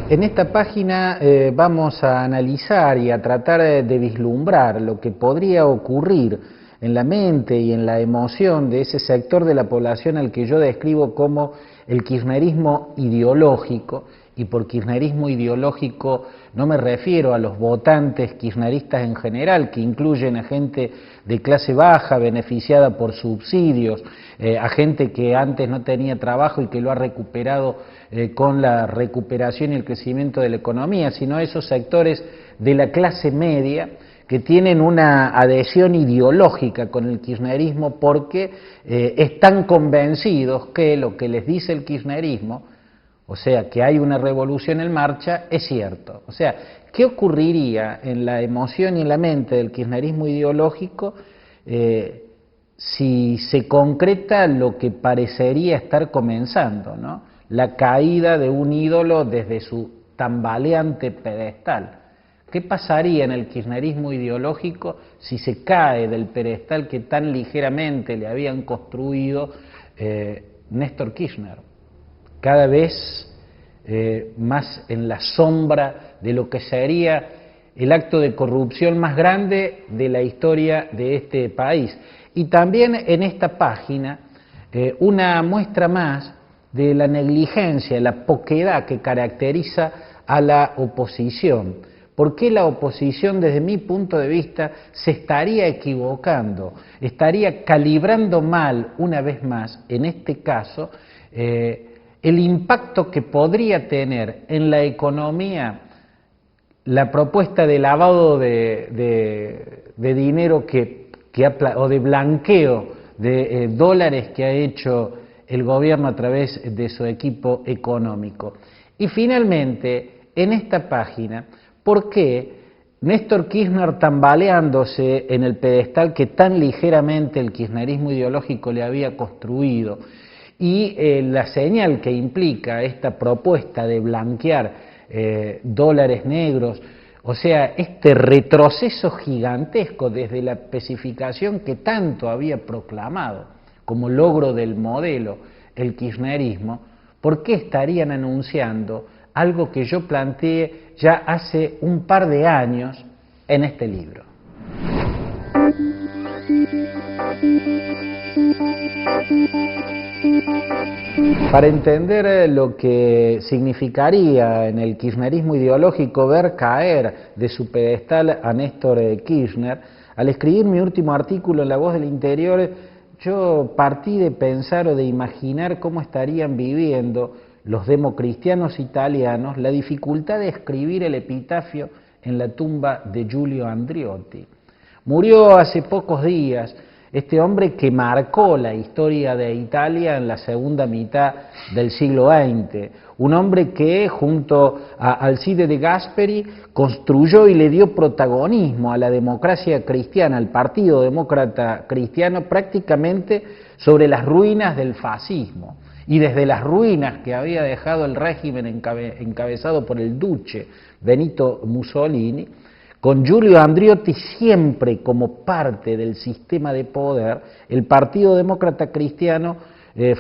En esta página vamos a analizar y a tratar de vislumbrar lo que podría ocurrir en la mente y en la emoción de ese sector de la población al que yo describo como el kirchnerismo ideológico, y por kirchnerismo ideológico no me refiero a los votantes kirchneristas en general, que incluyen a gente de clase baja, beneficiada por subsidios, a gente que antes no tenía trabajo y que lo ha recuperado con la recuperación y el crecimiento de la economía, sino a esos sectores de la clase media que tienen una adhesión ideológica con el kirchnerismo porque están convencidos que lo que les dice el kirchnerismo, o sea, que hay una revolución en marcha, es cierto. O sea, ¿qué ocurriría en la emoción y en la mente del kirchnerismo ideológico si se concreta lo que parecería estar comenzando, ¿no? La caída de un ídolo desde su tambaleante pedestal? ¿Qué pasaría en el kirchnerismo ideológico si se cae del pedestal que tan ligeramente le habían construido Néstor Kirchner? Cada vez más en la sombra de lo que sería el acto de corrupción más grande de la historia de este país. Y también en esta página una muestra más de la negligencia, la poquedad que caracteriza a la oposición. ¿Por qué la oposición, desde mi punto de vista, se estaría equivocando, estaría calibrando mal, una vez más, en este caso, el impacto que podría tener en la economía la propuesta de lavado de dinero o de blanqueo de dólares que ha hecho el gobierno a través de su equipo económico? Y finalmente, en esta página, ¿por qué Néstor Kirchner, tambaleándose en el pedestal que tan ligeramente el kirchnerismo ideológico le había construido, y la señal que implica esta propuesta de blanquear dólares negros, o sea, este retroceso gigantesco desde la especificación que tanto había proclamado como logro del modelo el kirchnerismo, ¿por qué estarían anunciando algo que yo planteé ya hace un par de años en este libro? Para entender lo que significaría en el kirchnerismo ideológico ver caer de su pedestal a Néstor Kirchner, al escribir mi último artículo en La Voz del Interior, yo partí de pensar o de imaginar cómo estarían viviendo los democristianos italianos la dificultad de escribir el epitafio en la tumba de Giulio Andreotti. Murió hace pocos días este hombre que marcó la historia de Italia en la segunda mitad del siglo XX, un hombre que junto a Alcide de Gasperi construyó y le dio protagonismo a la democracia cristiana, al Partido Demócrata Cristiano, prácticamente sobre las ruinas del fascismo, y desde las ruinas que había dejado el régimen encabezado por el duce Benito Mussolini, con Giulio Andreotti siempre como parte del sistema de poder, el Partido Demócrata Cristiano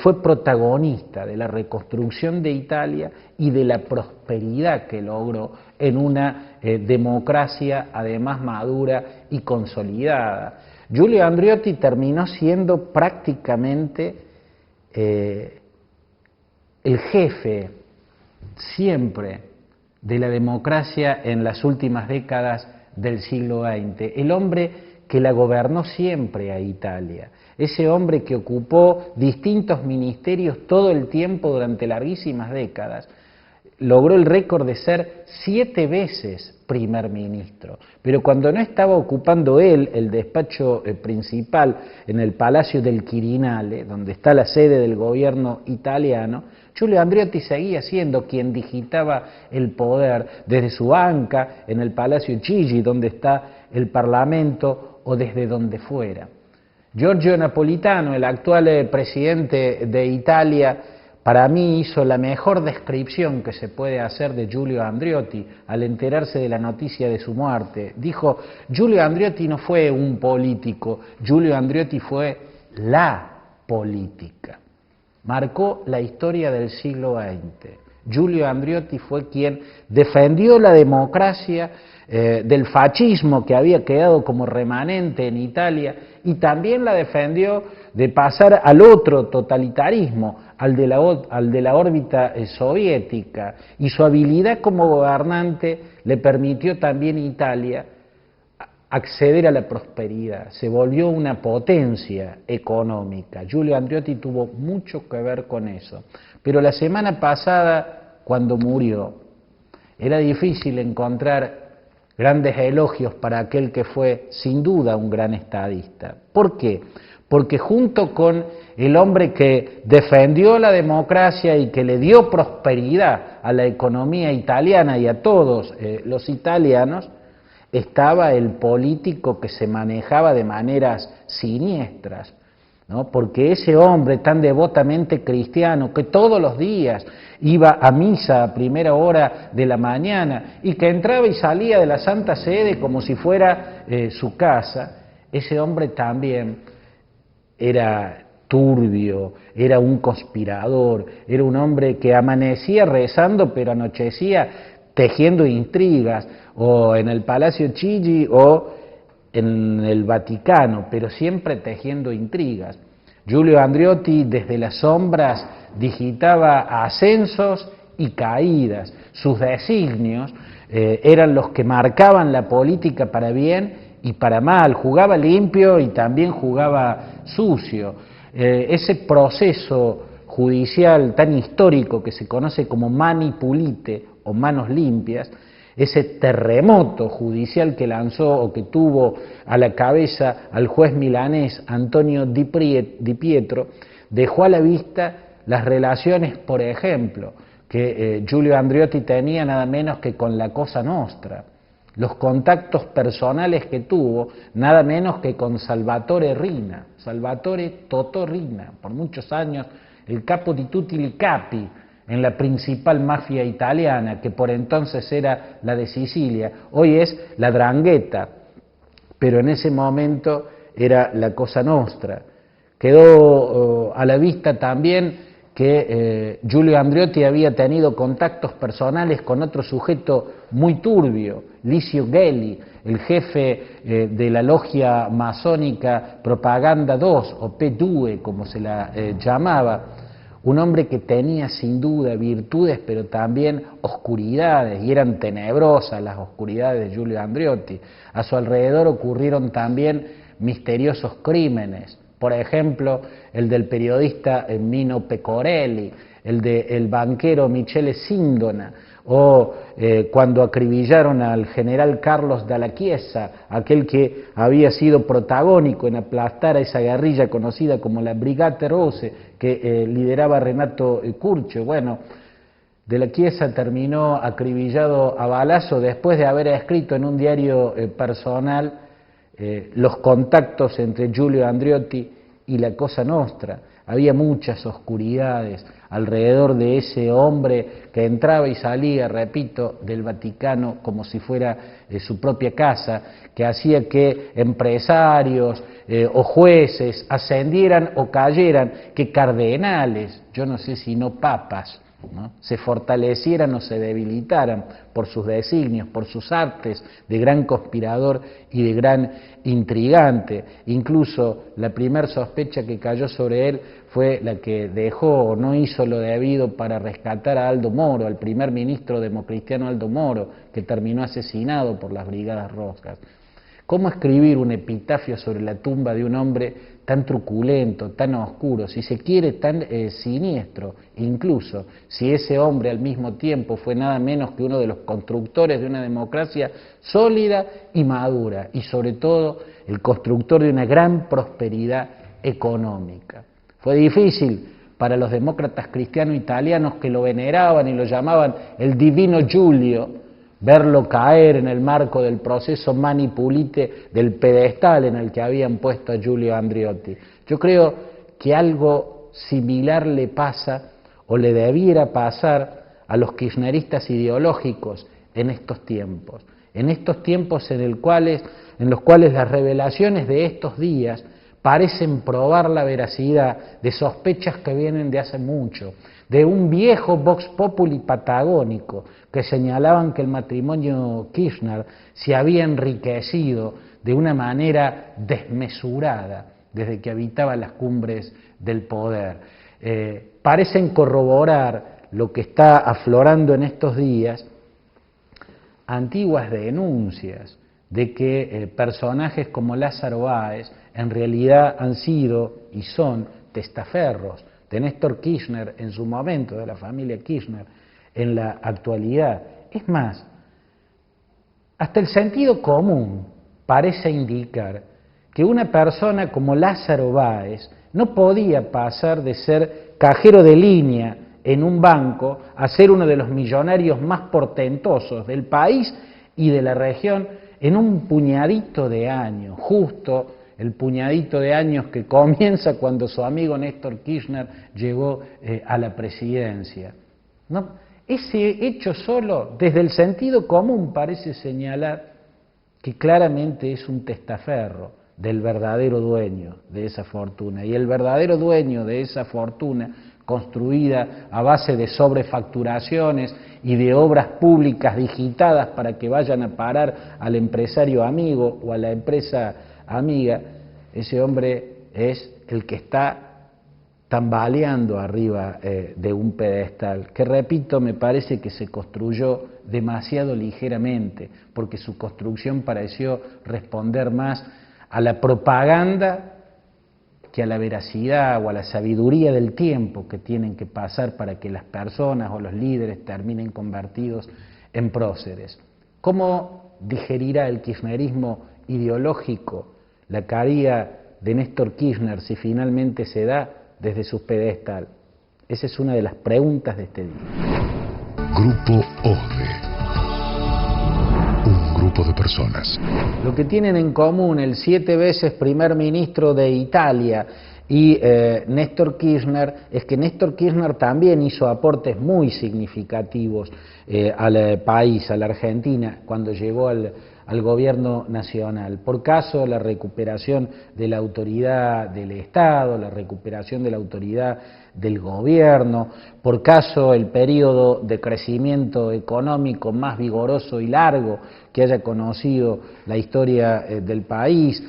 fue protagonista de la reconstrucción de Italia y de la prosperidad que logró en una democracia además madura y consolidada. Giulio Andreotti terminó siendo prácticamente el jefe siempre de la democracia en las últimas décadas del siglo XX, el hombre que la gobernó siempre a Italia, ese hombre que ocupó distintos ministerios todo el tiempo durante larguísimas décadas, logró el récord de ser 7 veces primer ministro, pero cuando no estaba ocupando él el despacho principal en el Palacio del Quirinale, donde está la sede del gobierno italiano, Giulio Andreotti seguía siendo quien digitaba el poder desde su banca en el Palacio Chigi, donde está el Parlamento, o desde donde fuera. Giorgio Napolitano, el actual presidente de Italia, para mí hizo la mejor descripción que se puede hacer de Giulio Andreotti al enterarse de la noticia de su muerte. Dijo: Giulio Andreotti no fue un político, Giulio Andreotti fue la política. Marcó la historia del siglo XX. Giulio Andreotti fue quien defendió la democracia del fascismo que había quedado como remanente en Italia y también la defendió de pasar al otro totalitarismo, al de la órbita soviética, y su habilidad como gobernante le permitió también a Italia acceder a la prosperidad, se volvió una potencia económica. Giulio Andreotti tuvo mucho que ver con eso, pero la semana pasada, cuando murió, era difícil encontrar grandes elogios para aquel que fue sin duda un gran estadista. ¿Por qué? Porque junto con el hombre que defendió la democracia y que le dio prosperidad a la economía italiana y a todos los italianos, estaba el político que se manejaba de maneras siniestras, ¿no? Porque ese hombre tan devotamente cristiano, que todos los días iba a misa a primera hora de la mañana y que entraba y salía de la Santa Sede como si fuera su casa, ese hombre también era turbio, era un conspirador, era un hombre que amanecía rezando pero anochecía tejiendo intrigas, o en el Palacio Chigi o en el Vaticano, pero siempre tejiendo intrigas. Giulio Andreotti desde las sombras digitaba ascensos y caídas. Sus designios eran los que marcaban la política para bien y para mal. Jugaba limpio y también jugaba sucio. Ese proceso judicial tan histórico que se conoce como mani pulite o manos limpias, ese terremoto judicial que lanzó o que tuvo a la cabeza al juez milanés Antonio Di Pietro, dejó a la vista las relaciones, por ejemplo, que Giulio Andreotti tenía nada menos que con la Cosa Nostra, los contactos personales que tuvo nada menos que con Salvatore Riina, Salvatore Totò Riina, por muchos años el capo di tutti i capi en la principal mafia italiana, que por entonces era la de Sicilia, hoy es la 'Ndrangheta, pero en ese momento era la Cosa Nostra. Quedó a la vista también que Giulio Andreotti había tenido contactos personales con otro sujeto muy turbio, Licio Gelli, el jefe de la logia masónica Propaganda 2, o P2, como se la llamaba, un hombre que tenía sin duda virtudes, pero también oscuridades, y eran tenebrosas las oscuridades de Giulio Andreotti. A su alrededor ocurrieron también misteriosos crímenes, por ejemplo, el del periodista Mino Pecorelli, el del banquero Michele Sindona, o cuando acribillaron al general Carlos Dalla Chiesa, aquel que había sido protagónico en aplastar a esa guerrilla conocida como la Brigate Rose, que lideraba Renato Curcio. Bueno, Dalla Chiesa terminó acribillado a balazo después de haber escrito en un diario personal los contactos entre Giulio Andreotti y la Cosa Nostra. Había muchas oscuridades alrededor de ese hombre que entraba y salía, repito, del Vaticano como si fuera su propia casa, que hacía que empresarios o jueces ascendieran o cayeran, que cardenales, yo no sé si no papas, ¿no?, se fortalecieran o se debilitaran por sus designios, por sus artes de gran conspirador y de gran intrigante. Incluso la primer sospecha que cayó sobre él fue la que dejó o no hizo lo debido para rescatar a Aldo Moro, al primer ministro democristiano Aldo Moro, que terminó asesinado por las Brigadas Rojas. ¿Cómo escribir un epitafio sobre la tumba de un hombre tan truculento, tan oscuro, si se quiere tan siniestro, incluso si ese hombre al mismo tiempo fue nada menos que uno de los constructores de una democracia sólida y madura, y sobre todo el constructor de una gran prosperidad económica? Fue difícil para los demócratas cristianos italianos, que lo veneraban y lo llamaban el Divino Giulio, verlo caer en el marco del proceso mani pulite del pedestal en el que habían puesto a Giulio Andreotti. Yo creo que algo similar le pasa o le debiera pasar a los kirchneristas ideológicos en estos tiempos en los cuales las revelaciones de estos días parecen probar la veracidad de sospechas que vienen de hace mucho, de un viejo Vox Populi patagónico que señalaban que el matrimonio Kirchner se había enriquecido de una manera desmesurada desde que habitaba las cumbres del poder. Parecen corroborar lo que está aflorando en estos días antiguas denuncias de que personajes como Lázaro Báez en realidad han sido y son testaferros de Néstor Kirchner en su momento, de la familia Kirchner en la actualidad. Es más, hasta el sentido común parece indicar que una persona como Lázaro Báez no podía pasar de ser cajero de línea en un banco a ser uno de los millonarios más portentosos del país y de la región en un puñadito de años, justo el puñadito de años que comienza cuando su amigo Néstor Kirchner llegó a la presidencia. ¿No? Ese hecho solo, desde el sentido común, parece señalar que claramente es un testaferro del verdadero dueño de esa fortuna. Y el verdadero dueño de esa fortuna, construida a base de sobrefacturaciones y de obras públicas digitadas para que vayan a parar al empresario amigo o a la empresa amiga, ese hombre es el que está tambaleando arriba de un pedestal, que repito, me parece que se construyó demasiado ligeramente, porque su construcción pareció responder más a la propaganda que a la veracidad o a la sabiduría del tiempo que tienen que pasar para que las personas o los líderes terminen convertidos en próceres. ¿Cómo digerirá el kirchnerismo ideológico la caída de Néstor Kirchner si finalmente se da desde su pedestal? Esa es una de las preguntas de este día. Grupo ODE. Un grupo de personas. Lo que tienen en común el 7 veces primer ministro de Italia y Néstor Kirchner es que Néstor Kirchner también hizo aportes muy significativos al país, a la Argentina, cuando llegó al gobierno nacional. Por caso, la recuperación de la autoridad del Estado, la recuperación de la autoridad del gobierno, por caso el periodo de crecimiento económico más vigoroso y largo que haya conocido la historia del país,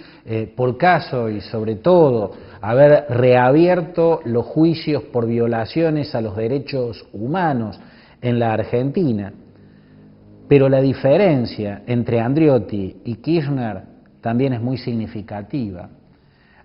por caso y sobre todo haber reabierto los juicios por violaciones a los derechos humanos en la Argentina. Pero la diferencia entre Andreotti y Kirchner también es muy significativa.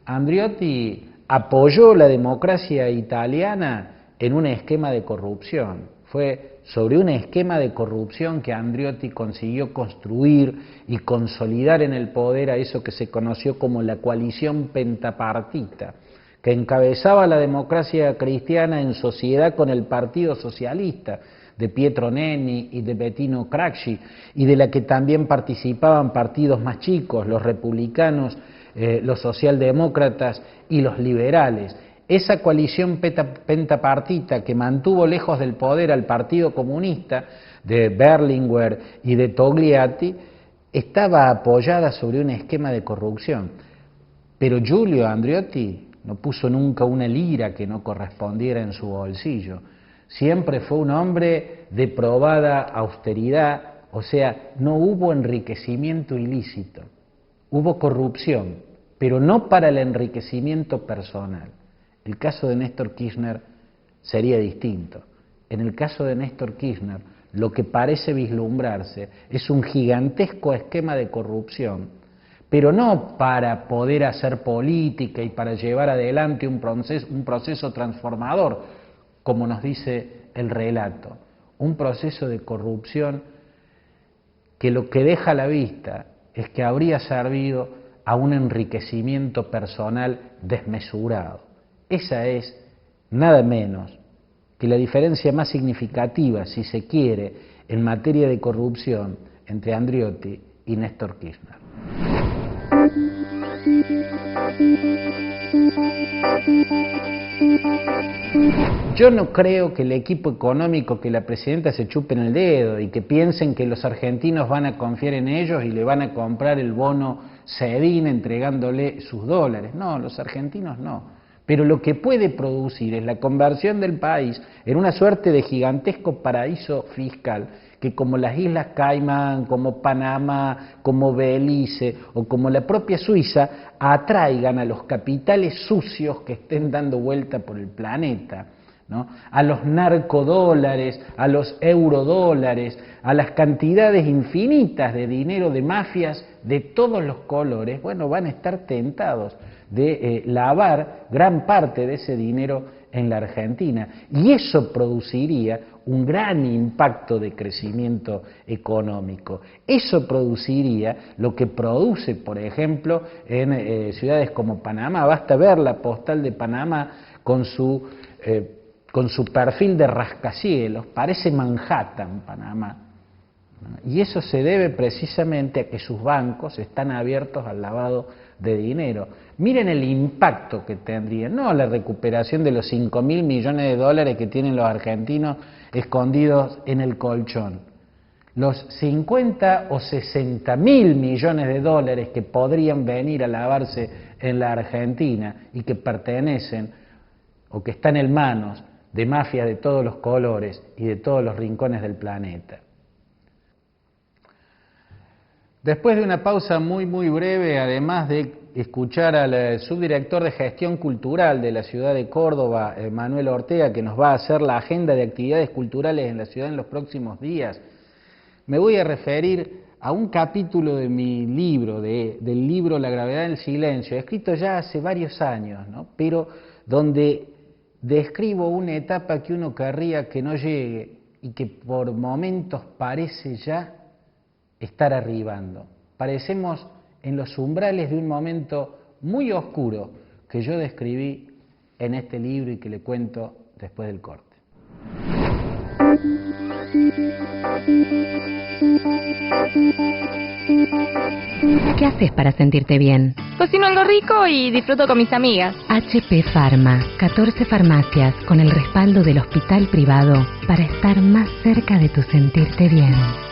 Andreotti apoyó la democracia italiana en un esquema de corrupción. Fue sobre un esquema de corrupción que Andreotti consiguió construir y consolidar en el poder a eso que se conoció como la coalición pentapartita, que encabezaba la democracia cristiana en sociedad con el Partido Socialista de Pietro Nenni y de Bettino Craxi, y de la que también participaban partidos más chicos, los republicanos, los socialdemócratas y los liberales. Esa coalición pentapartita que mantuvo lejos del poder al Partido Comunista de Berlinguer y de Togliatti estaba apoyada sobre un esquema de corrupción. Pero Giulio Andreotti no puso nunca una lira que no correspondiera en su bolsillo. Siempre fue un hombre de probada austeridad, o sea, no hubo enriquecimiento ilícito, hubo corrupción, pero no para el enriquecimiento personal. El caso de Néstor Kirchner sería distinto. En el caso de Néstor Kirchner, lo que parece vislumbrarse es un gigantesco esquema de corrupción, pero no para poder hacer política y para llevar adelante un proceso transformador, como nos dice el relato, un proceso de corrupción que lo que deja a la vista es que habría servido a un enriquecimiento personal desmesurado. Esa es, nada menos, que la diferencia más significativa, si se quiere, en materia de corrupción entre Andreotti y Néstor Kirchner. Yo no creo que el equipo económico, que la presidenta se chupe en el dedo y que piensen que los argentinos van a confiar en ellos y le van a comprar el bono SEDIN entregándole sus dólares. No, los argentinos no. Pero lo que puede producir es la conversión del país en una suerte de gigantesco paraíso fiscal que, como las Islas Caimán, como Panamá, como Belice o como la propia Suiza, atraigan a los capitales sucios que estén dando vuelta por el planeta, ¿no? A los narcodólares, a los eurodólares, a las cantidades infinitas de dinero de mafias de todos los colores. Bueno, van a estar tentados de lavar gran parte de ese dinero en la Argentina, y eso produciría un gran impacto de crecimiento económico. Eso produciría lo que produce, por ejemplo, en ciudades como Panamá. Basta ver la postal de Panamá con su perfil de rascacielos, parece Manhattan, Panamá. Y eso se debe precisamente a que sus bancos están abiertos al lavado de dinero. Miren el impacto que tendría, no la recuperación de los 5.000 millones de dólares que tienen los argentinos escondidos en el colchón, los 50 o 60.000 millones de dólares que podrían venir a lavarse en la Argentina y que pertenecen o que están en manos de mafias de todos los colores y de todos los rincones del planeta. Después de una pausa muy breve, además de escuchar al subdirector de Gestión Cultural de la ciudad de Córdoba, Manuel Ortega, que nos va a hacer la agenda de actividades culturales en la ciudad en los próximos días, me voy a referir a un capítulo de mi libro, del libro La gravedad del silencio, escrito ya hace varios años, ¿no? Pero donde describo una etapa que uno querría que no llegue y que por momentos parece ya estar arribando. Parecemos en los umbrales de un momento muy oscuro que yo describí en este libro y que le cuento después del corte. ¿Qué haces para sentirte bien? Cocino algo rico y disfruto con mis amigas. HP Pharma, 14 farmacias con el respaldo del hospital privado para estar más cerca de tu sentirte bien.